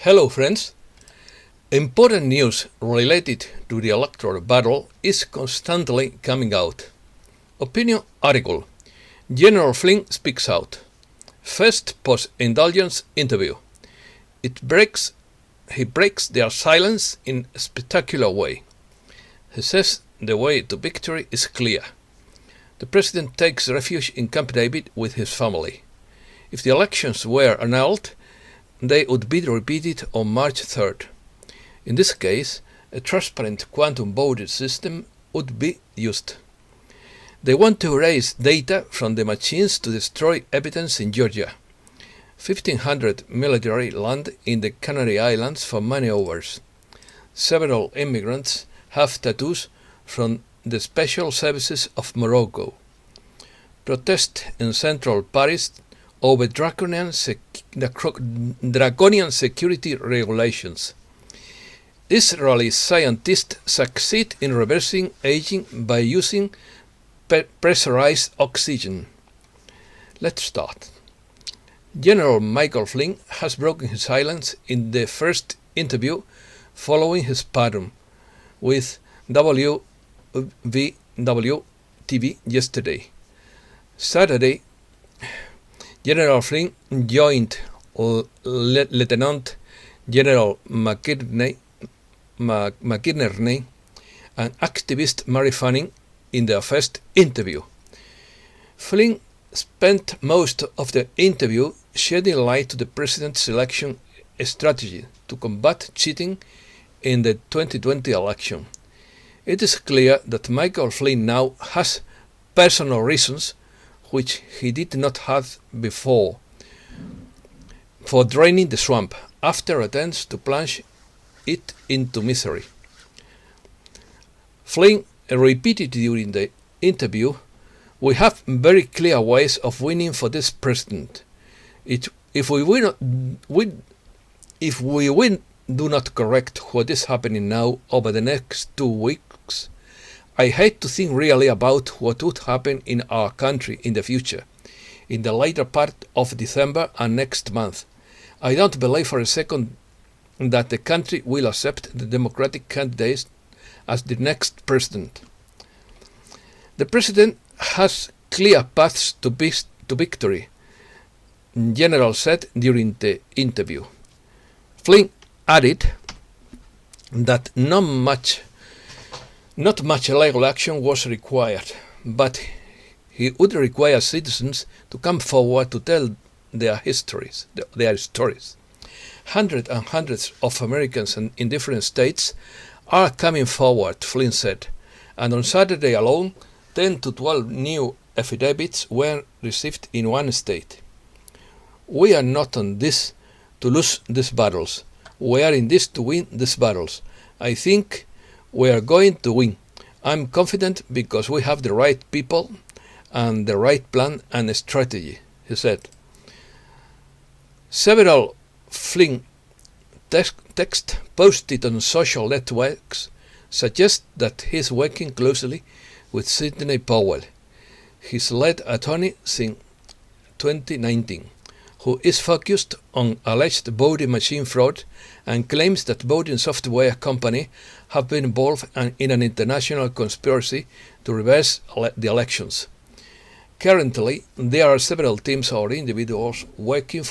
Hello friends! Important news related to the electoral battle is constantly coming out. Opinion article. General Flynn speaks out. First post-indulgence interview. He breaks their silence in a spectacular way. He says the way to victory is clear. The president takes refuge in Camp David with his family. If the elections were annulled, they would be repeated on March 3rd. In this case, a transparent quantum voting system would be used. They want to erase data from the machines to destroy evidence in Georgia. 1,500 military land in the Canary Islands for manoeuvres. Several immigrants have tattoos from the Special Services of Morocco. Protest in central Paris over draconian security regulations. Israeli scientists succeed in reversing aging by using pressurized oxygen. Let's start. General Michael Flynn has broken his silence in the first interview following his pattern with WVW-TV yesterday. Saturday, General Flynn joined Lieutenant General McInerney, and activist Mary Fanning in their first interview. Flynn spent most of the interview shedding light to the president's election strategy to combat cheating in the 2020 election. It is clear that Michael Flynn now has personal reasons, which he did not have before, for draining the swamp after attempts to plunge it into misery. Flynn repeated during the interview, "We have very clear ways of winning for this president. If we do not correct what is happening now over the next 2 weeks, I hate to think really about what would happen in our country in the future, in the later part of December and next month. I don't believe for a second that the country will accept the Democratic candidate as the next president. The president has clear paths to victory," General said during the interview. Flynn added that not much legal action was required, but he would require citizens to come forward to tell their stories. Hundreds and hundreds of Americans in different states are coming forward, Flynn said, and on Saturday alone, 10 to 12 new affidavits were received in one state. "We are not on this to lose these battles. We are in this to win these battles. I think we are going to win. I'm confident because we have the right people and the right plan and strategy," he said. Several Flynn texts posted on social networks suggest that he is working closely with Sidney Powell, his lead attorney since 2019, who is focused on alleged voting machine fraud and claims that voting software companies have been involved in an international conspiracy to reverse the elections. Currently, there are several teams or individuals working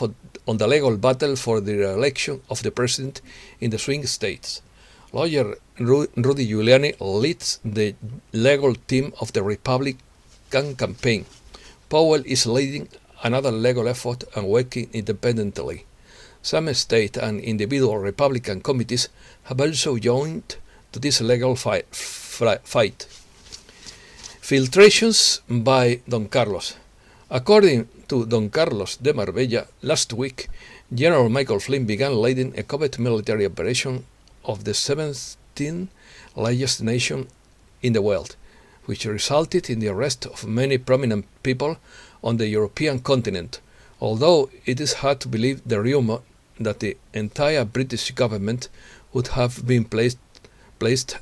on the legal battle for the re-election of the president in the swing states. Lawyer Rudy Giuliani leads the legal team of the Republican campaign. Powell is leading another legal effort and working independently. Some state and individual Republican committees have also joined to this legal fight. Filtrations by Don Carlos. According to Don Carlos de Marbella, last week, General Michael Flynn began leading a covert military operation of the 17th largest nation in the world, which resulted in the arrest of many prominent people on the European continent, although it is hard to believe the rumor that the entire British government would have been placed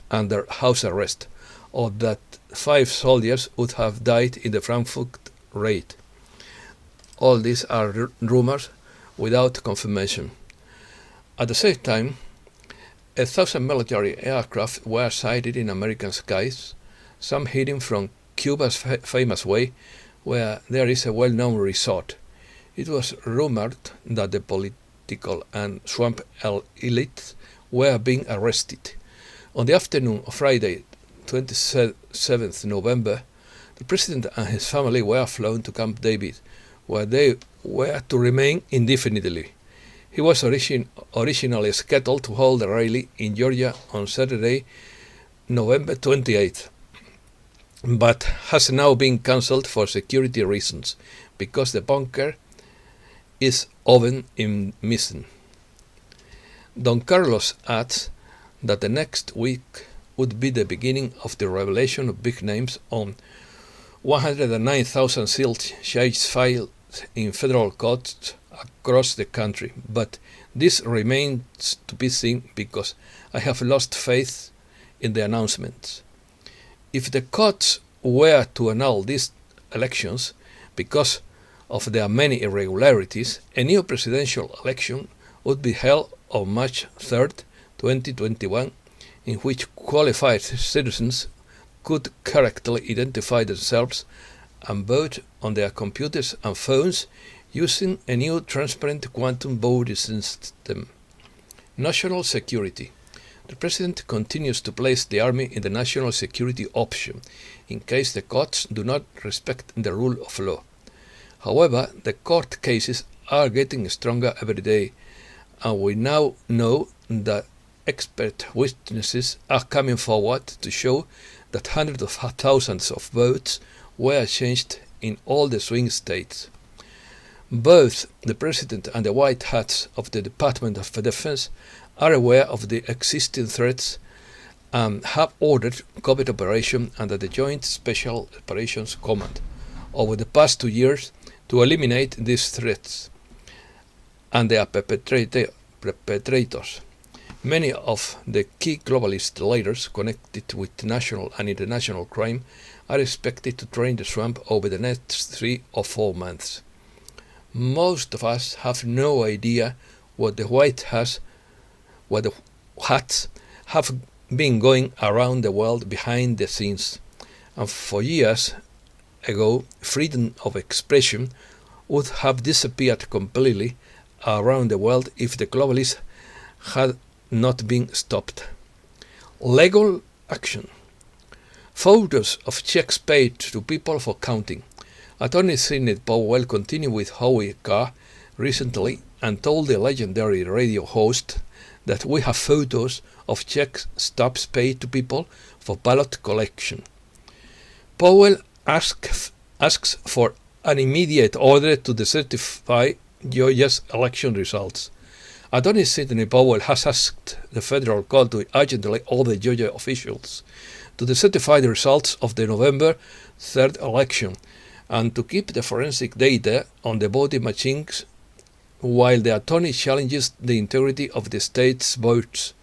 under house arrest, or that 5 soldiers would have died in the Frankfurt raid. All these are rumors without confirmation. At the same time, 1,000 military aircraft were sighted in American skies, some heading from Cuba's famous way, where there is a well-known resort. It was rumored that the political and swamp elites were being arrested. On the afternoon of Friday, 27th November, the president and his family were flown to Camp David, where they were to remain indefinitely. He was originally scheduled to hold a rally in Georgia on Saturday, November 28th, but has now been cancelled for security reasons because the bunker is open in Mission. Don Carlos adds that the next week would be the beginning of the revelation of big names on 109,000 sealed charges filed in federal courts across the country, but this remains to be seen because I have lost faith in the announcements. If the courts were to annul these elections because of their many irregularities, a new presidential election would be held on March 3rd, 2021, in which qualified citizens could correctly identify themselves and vote on their computers and phones using a new transparent quantum voting system. National security. The president continues to place the army in the national security option in case the courts do not respect the rule of law. However, the court cases are getting stronger every day, and we now know that expert witnesses are coming forward to show that hundreds of thousands of votes were changed in all the swing states. Both the President and the White Hats of the Department of Defense are aware of the existing threats and have ordered covert operation under the Joint Special Operations Command over the past 2 years to eliminate these threats and their perpetrators. Many of the key globalist leaders connected with national and international crime are expected to drain the swamp over the next 3 or 4 months. Most of us have no idea what the hats have been going around the world behind the scenes, and for years ago freedom of expression would have disappeared completely around the world if the globalists had not been stopped. Legal action. Photos of checks paid to people for counting. Attorney Sidney Powell continued with Howie Carr recently and told the legendary radio host that we have photos of check stubs paid to people for ballot collection. Powell asks for an immediate order to decertify Georgia's election results. Attorney Sidney Powell has asked the federal court to urgently order Georgia officials to decertify the results of the November 3rd election and to keep the forensic data on the voting machines while the attorney challenges the integrity of the state's votes,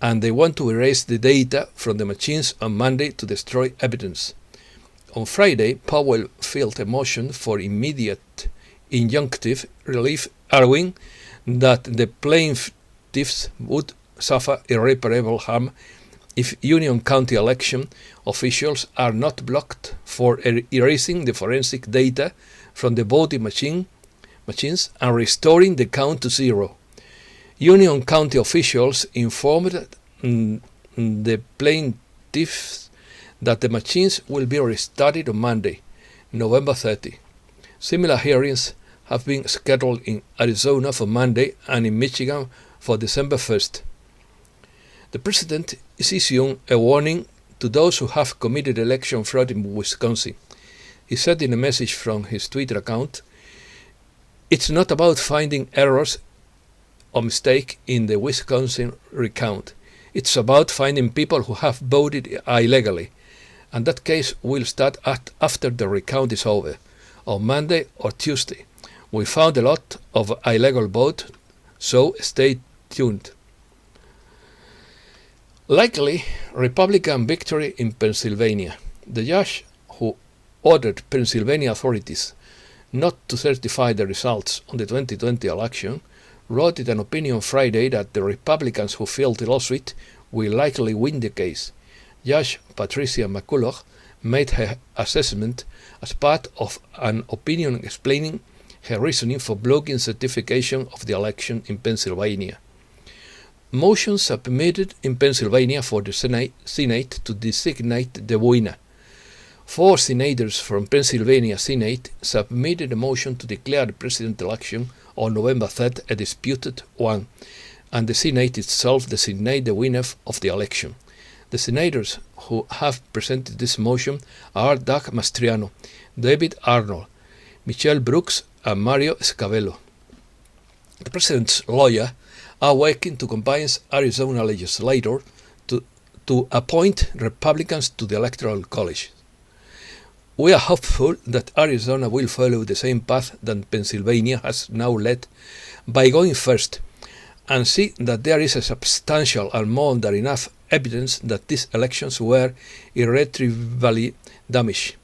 and they want to erase the data from the machines on Monday to destroy evidence. On Friday, Powell filed a motion for immediate injunctive relief, arguing that the plaintiffs would suffer irreparable harm if Union County election officials are not blocked for erasing the forensic data from the voting machines and restoring the count to 0. Union County officials informed the plaintiffs that the machines will be restarted on Monday, November 30. Similar hearings have been scheduled in Arizona for Monday and in Michigan for December 1st. The president is issuing a warning to those who have committed election fraud in Wisconsin. He said in a message from his Twitter account, "It's not about finding errors or mistakes in the Wisconsin recount. It's about finding people who have voted illegally, and that case will start after the recount is over, on Monday or Tuesday. We found a lot of illegal votes, so stay tuned." Likely Republican victory in Pennsylvania. The judge who ordered Pennsylvania authorities not to certify the results on the 2020 election wrote in an opinion Friday that the Republicans who filed the lawsuit will likely win the case. Judge Patricia McCulloch made her assessment as part of an opinion explaining her reasoning for blocking certification of the election in Pennsylvania. Motions submitted in Pennsylvania for the Senate to designate the winner. 4 senators from Pennsylvania Senate submitted a motion to declare the presidential election on November 3rd a disputed one, and the Senate itself designate the winner of the election. The senators who have presented this motion are Doug Mastriano, David Arnold, Michelle Brooks, and Mario Scavelo. The president's lawyer are working to convince Arizona legislators to appoint Republicans to the Electoral College. We are hopeful that Arizona will follow the same path that Pennsylvania has now led by going first and see that there is a substantial and more than enough evidence that these elections were irretrievably damaged.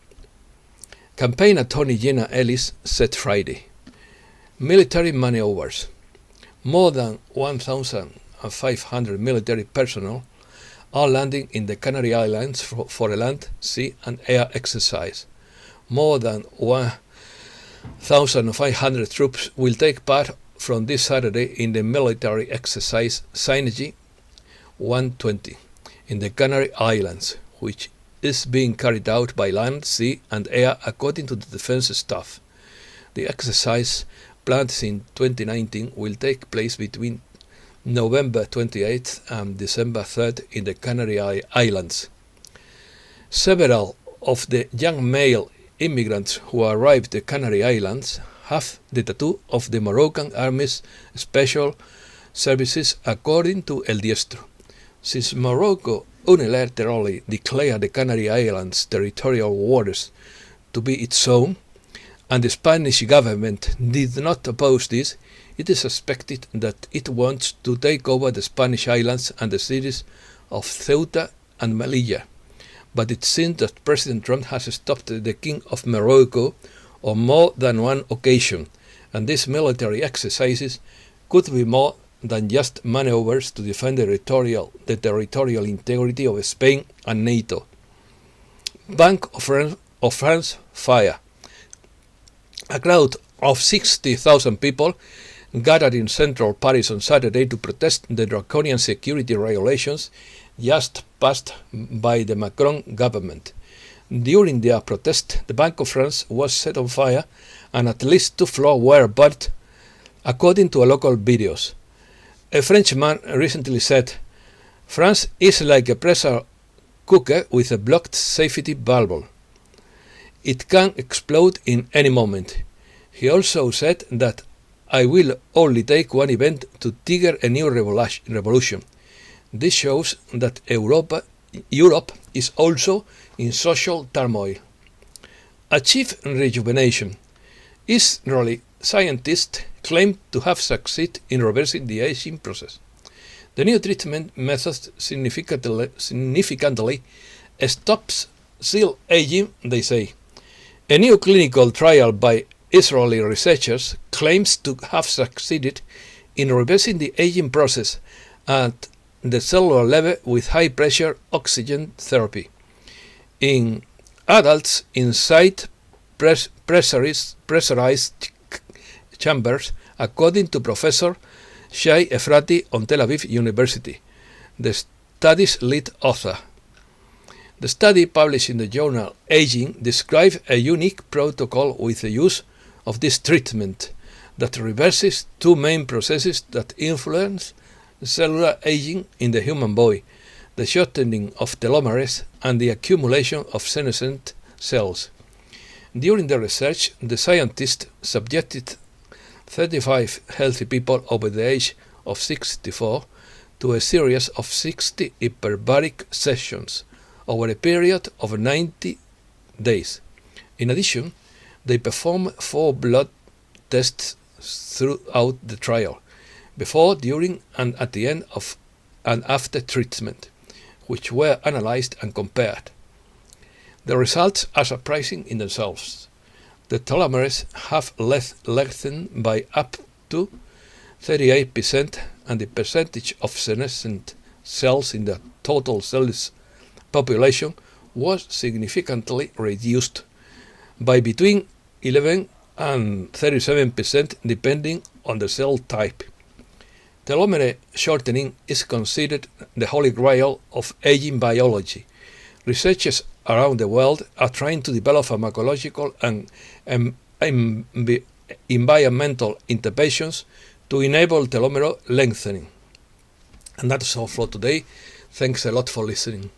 Campaign attorney Jenna Ellis said Friday. Military manoeuvres. More than 1,500 military personnel are landing in the Canary Islands for a land, sea and air exercise. More than 1,500 troops will take part from this Saturday in the military exercise Synergy 120 in the Canary Islands, which is being carried out by land, sea and air according to the defense staff. The exercise, planned in 2019, will take place between November 28th and December 3rd in the Canary Islands. Several of the young male immigrants who arrived at the Canary Islands have the tattoo of the Moroccan Army's Special Services, according to El Diestro. Since Morocco unilaterally declared the Canary Islands territorial waters to be its own, and the Spanish government did not oppose this, it is suspected that it wants to take over the Spanish islands and the cities of Ceuta and Melilla. But it seems that President Trump has stopped the King of Morocco on more than one occasion, and these military exercises could be more than just maneuvers to defend the territorial integrity of Spain and NATO. Bank of France fire. A crowd of 60,000 people gathered in central Paris on Saturday to protest the draconian security regulations just passed by the Macron government. During their protest, the Bank of France was set on fire and at least 2 floors were burnt, according to local videos. A Frenchman recently said, "France is like a pressure cooker with a blocked safety valve. It can explode in any moment." He also said that I will only take one event to trigger a new revolution. This shows that Europe is also in social turmoil. Achieve rejuvenation. Israeli scientists claim to have succeeded in reversing the aging process. The new treatment method significantly stops cell aging, they say. A new clinical trial by Israeli researchers claims to have succeeded in reversing the aging process at the cellular level with high-pressure oxygen therapy. In adults inside pressurized chambers, according to Professor Shai Efrati on Tel Aviv University, the study's lead author. The study, published in the journal Aging, describes a unique protocol with the use of this treatment that reverses 2 main processes that influence cellular aging in the human body: the shortening of telomeres and the accumulation of senescent cells. During the research, the scientists subjected 35 healthy people over the age of 64 to a series of 60 hyperbaric sessions over a period of 90 days. In addition, they performed 4 blood tests throughout the trial, before, during, and at the end of and after treatment, which were analyzed and compared. The results are surprising in themselves. The telomeres have lengthened by up to 38%, and the percentage of senescent cells in the total cells population was significantly reduced by between 11 and 37% depending on the cell type. Telomere shortening is considered the holy grail of aging biology. Researchers around the world are trying to develop pharmacological and environmental interventions to enable telomere lengthening. And that's all for today. Thanks a lot for listening.